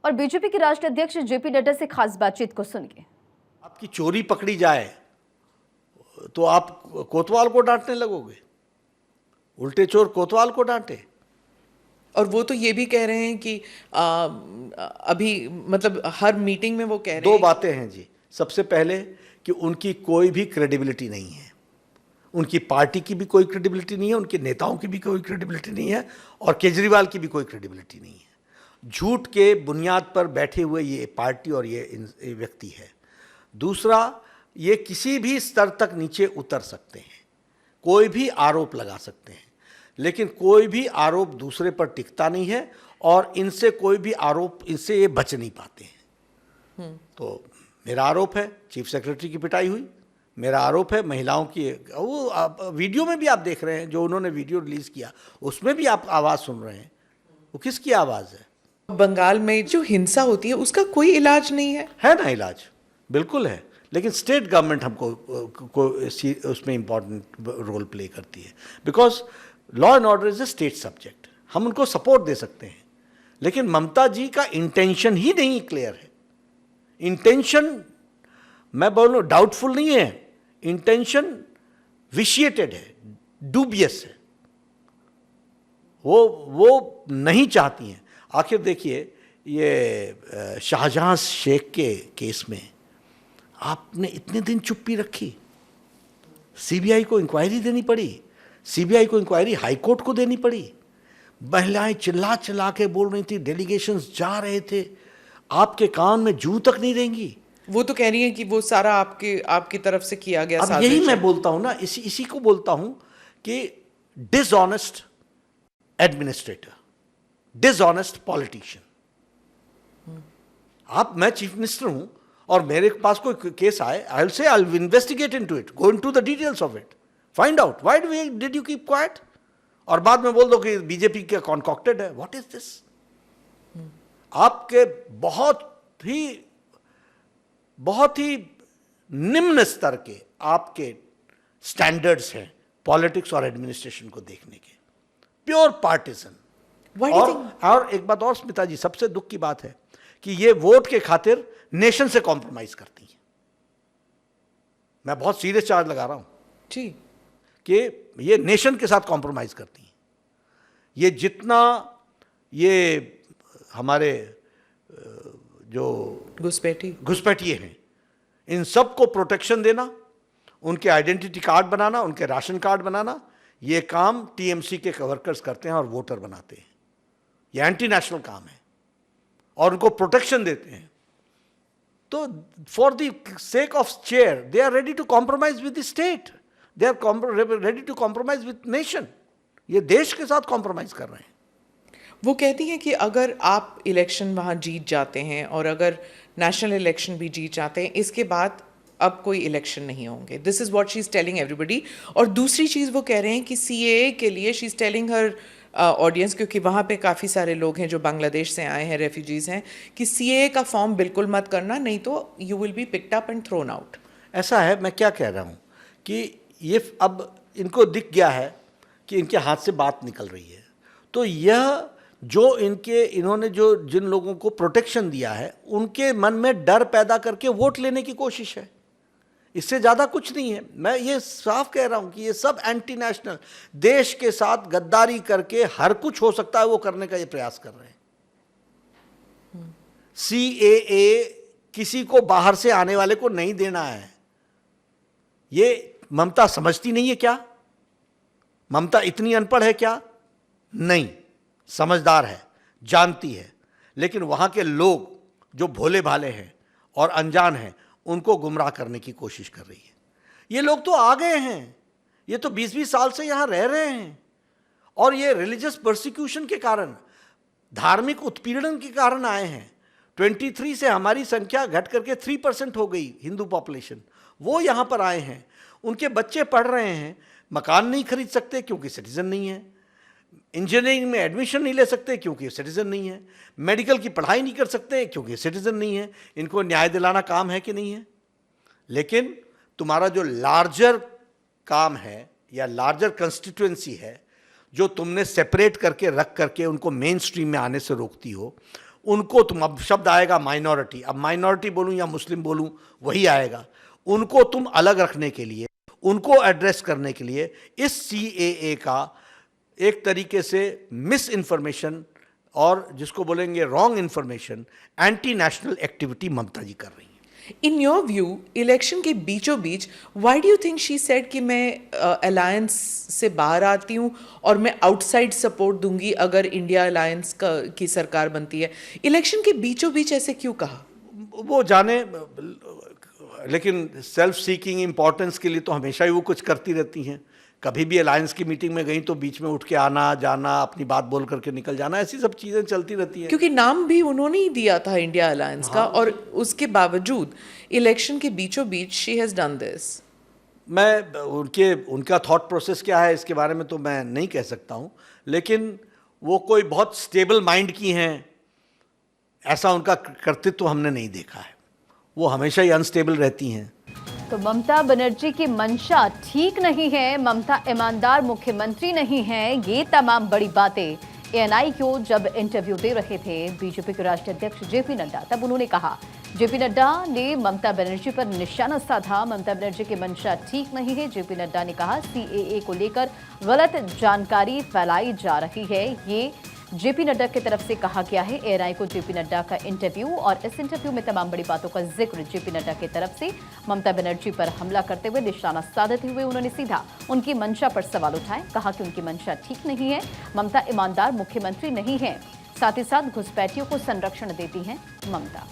और बीजेपी के राष्ट्रीय अध्यक्ष जेपी नड्डा से खास बातचीत को सुनिए। आपकी चोरी पकड़ी जाए तो आप कोतवाल को डांटने लगोगे? उल्टे चोर कोतवाल को डांटे। और वो तो ये भी कह रहे हैं कि अभी मतलब हर मीटिंग में वो कह रहे दो हैं बातें हैं जी। सबसे पहले कि उनकी कोई भी क्रेडिबिलिटी नहीं है, उनकी पार्टी की भी कोई क्रेडिबिलिटी नहीं है, उनके नेताओं की भी कोई क्रेडिबिलिटी नहीं है और केजरीवाल की भी कोई क्रेडिबिलिटी नहीं है। झूठ के बुनियाद पर बैठे हुए ये पार्टी और ये व्यक्ति है। दूसरा, ये किसी भी स्तर तक नीचे उतर सकते हैं, कोई भी आरोप लगा सकते हैं, लेकिन कोई भी आरोप दूसरे पर टिकता नहीं है और इनसे कोई भी आरोप, इनसे ये बच नहीं पाते हैं। तो मेरा आरोप है चीफ सेक्रेटरी की पिटाई हुई, मेरा आरोप है महिलाओं की, वो वीडियो में भी आप देख रहे हैं, जो उन्होंने वीडियो रिलीज किया उसमें भी आप आवाज़ सुन रहे हैं, वो किसकी आवाज़ है? बंगाल में जो हिंसा होती है उसका कोई इलाज नहीं है ना इलाज, बिल्कुल है, लेकिन स्टेट गवर्नमेंट हमको उसमें इम्पॉर्टेंट रोल प्ले करती है, because law and order is a state subject. हम उनको सपोर्ट दे सकते हैं, लेकिन ममता जी का इंटेंशन ही नहीं क्लियर है। इंटेंशन मैं बोलूँ डाउटफुल नहीं है, इंटेंशन विशिएटेड है, डूबियस है। वो नहीं चाहती हैं। आखिर देखिए, ये शाहजहां शेख के केस में आपने इतने दिन चुप्पी रखी, सीबीआई को इंक्वायरी देनी पड़ी, सीबीआई को इंक्वायरी हाईकोर्ट को देनी पड़ी, महिलाएं चिल्ला चिल्ला के बोल रही थी, डेलीगेशंस जा रहे थे, आपके कान में जू तक नहीं रहेंगी। वो तो कह रही है कि वो सारा आपकी तरफ से किया गया। अब यही मैं बोलता हूं ना, इसी को बोलता हूं कि डिसऑनेस्ट एडमिनिस्ट्रेटर, डिसऑनेस्ट पॉलिटिशियन। मैं चीफ मिनिस्टर हूं और मेरे पास कोई केस आए, I will say, I will investigate into it, go into the details of it, find out why did you keep quiet, और बाद में बोल दो कि बीजेपी का कॉन्कॉक्टेड है। What is this? आपके बहुत ही निम्न स्तर के आपके स्टैंडर्ड्स हैं पॉलिटिक्स और एडमिनिस्ट्रेशन को देखने के, प्योर पार्टिसन। और एक बात और स्मिता जी, सबसे दुख की बात है कि ये वोट के खातिर नेशन से कॉम्प्रोमाइज करती है। मैं बहुत सीरियस चार्ज लगा रहा हूं जी कि ये नेशन के साथ कॉम्प्रोमाइज करती हैं। ये जितना ये हमारे जो घुसपैठिए हैं, इन सबको प्रोटेक्शन देना, उनके आइडेंटिटी कार्ड बनाना, उनके राशन कार्ड बनाना, ये काम टीएमसी के वर्कर्स करते हैं और वोटर बनाते हैं। ये एंटी नेशनल काम है और उनको प्रोटेक्शन देते हैं। तो for the sake of chair they are ready to compromise with the state, they are ready to compromise with nation. ये देश के साथ कॉम्प्रोमाइज कर रहे हैं। वो कहती हैं कि अगर आप इलेक्शन वहाँ जीत जाते हैं और अगर नेशनल इलेक्शन भी जीत जाते हैं, इसके बाद अब कोई इलेक्शन नहीं होंगे। This is what she is telling everybody. और दूसरी चीज़ वो कह रहे हैं कि सीएए के लिए she is telling her audience, क्योंकि वहाँ पे काफ़ी सारे लोग हैं जो बांग्लादेश से आए हैं, रेफ्यूजीज़ हैं, कि सीएए का फॉर्म बिल्कुल मत करना, नहीं तो you will be picked up and thrown out. ऐसा है, मैं क्या कह रहा हूँ कि ये अब इनको दिख गया है कि इनके हाथ से बात निकल रही है, तो यह जो इन्होंने जो जिन लोगों को प्रोटेक्शन दिया है उनके मन में डर पैदा करके वोट लेने की कोशिश है। इससे ज़्यादा कुछ नहीं है। मैं ये साफ कह रहा हूँ कि ये सब एंटी नेशनल, देश के साथ गद्दारी करके हर कुछ हो सकता है वो करने का ये प्रयास कर रहे हैं। सीएए किसी को बाहर से आने वाले को नहीं देना है। ये ममता समझती नहीं है क्या? ममता इतनी अनपढ़ है क्या? नहीं, समझदार है, जानती है, लेकिन वहां के लोग जो भोले भाले हैं और अनजान हैं उनको गुमराह करने की कोशिश कर रही है। ये लोग तो आ गए हैं, ये तो 20-20 साल से यहां रह रहे हैं और ये रिलीजियस परसिक्यूशन के कारण, धार्मिक उत्पीड़न के कारण आए हैं। 23 से हमारी संख्या घट करके 3% हो गई हिंदू पॉपुलेशन, वो यहां पर आए हैं। उनके बच्चे पढ़ रहे हैं, मकान नहीं खरीद सकते क्योंकि सिटीजन नहीं है, इंजीनियरिंग में एडमिशन नहीं ले सकते क्योंकि सिटीजन नहीं है, मेडिकल की पढ़ाई नहीं कर सकते क्योंकि सिटीजन नहीं है। इनको न्याय दिलाना काम है कि नहीं है? लेकिन तुम्हारा जो लार्जर काम है या लार्जर कंस्टिट्यूएंसी है, जो तुमने सेपरेट करके रख करके उनको मेन स्ट्रीम में आने से रोकती हो, उनको तुम, अब शब्द आएगा माइनॉरिटी, अब माइनॉरिटी बोलूं या मुस्लिम बोलूं वही आएगा, उनको तुम अलग रखने के लिए, उनको एड्रेस करने के लिए इस CAA का एक तरीके से मिस इन्फॉर्मेशन और जिसको बोलेंगे wrong information, anti national activity Mamata ji कर रही हैं। इन योर व्यू इलेक्शन के बीचों बीच why do you think she said कि मैं अलायंस से बाहर आती हूँ और मैं आउटसाइड सपोर्ट दूंगी अगर इंडिया अलायंस की सरकार बनती है? इलेक्शन के बीचों बीच ऐसे क्यों कहा? वो जाने, लेकिन सेल्फ सीकिंग इम्पोर्टेंस के लिए तो हमेशा ही वो कुछ करती रहती हैं। कभी भी अलायंस की मीटिंग में गई तो बीच में उठ के आना जाना, अपनी बात बोल करके निकल जाना, ऐसी सब चीज़ें चलती रहती हैं। क्योंकि नाम भी उन्होंने ही दिया था इंडिया अलायंस का, और उसके बावजूद इलेक्शन के बीचों बीच शी हैज़ डन दिस। मैं उनका थॉट प्रोसेस क्या है इसके बारे में तो मैं नहीं कह सकता हूँ, लेकिन वो कोई बहुत स्टेबल माइंड की हैं ऐसा उनका कर्तृत्व हमने नहीं देखा है। वो हमेशा ही अनस्टेबल रहती हैं। तो ममता बनर्जी की मंशा ठीक नहीं है, ममता ईमानदार मुख्यमंत्री नहीं है, ये तमाम बड़ी बातें ANI को जब इंटरव्यू दे रहे थे बीजेपी के राष्ट्रीय अध्यक्ष JP नड्डा, तब उन्होंने कहा। JP नड्डा ने ममता बनर्जी पर निशाना साधा, ममता बनर्जी की मंशा ठीक नहीं है। JP नड्डा ने कहा CAA को लेकर गलत जानकारी फैलाई जा रही है, ये JP नड्डा की तरफ से कहा गया है। ANI को JP नड्डा का इंटरव्यू, और इस इंटरव्यू में तमाम बड़ी बातों का जिक्र JP नड्डा की तरफ से ममता बनर्जी पर हमला करते हुए, निशाना साधते हुए उन्होंने सीधा उनकी मंशा पर सवाल उठाए। कहा कि उनकी मंशा ठीक नहीं है, ममता ईमानदार मुख्यमंत्री नहीं है, साथ ही साथ घुसपैठियों को संरक्षण देती हैं ममता।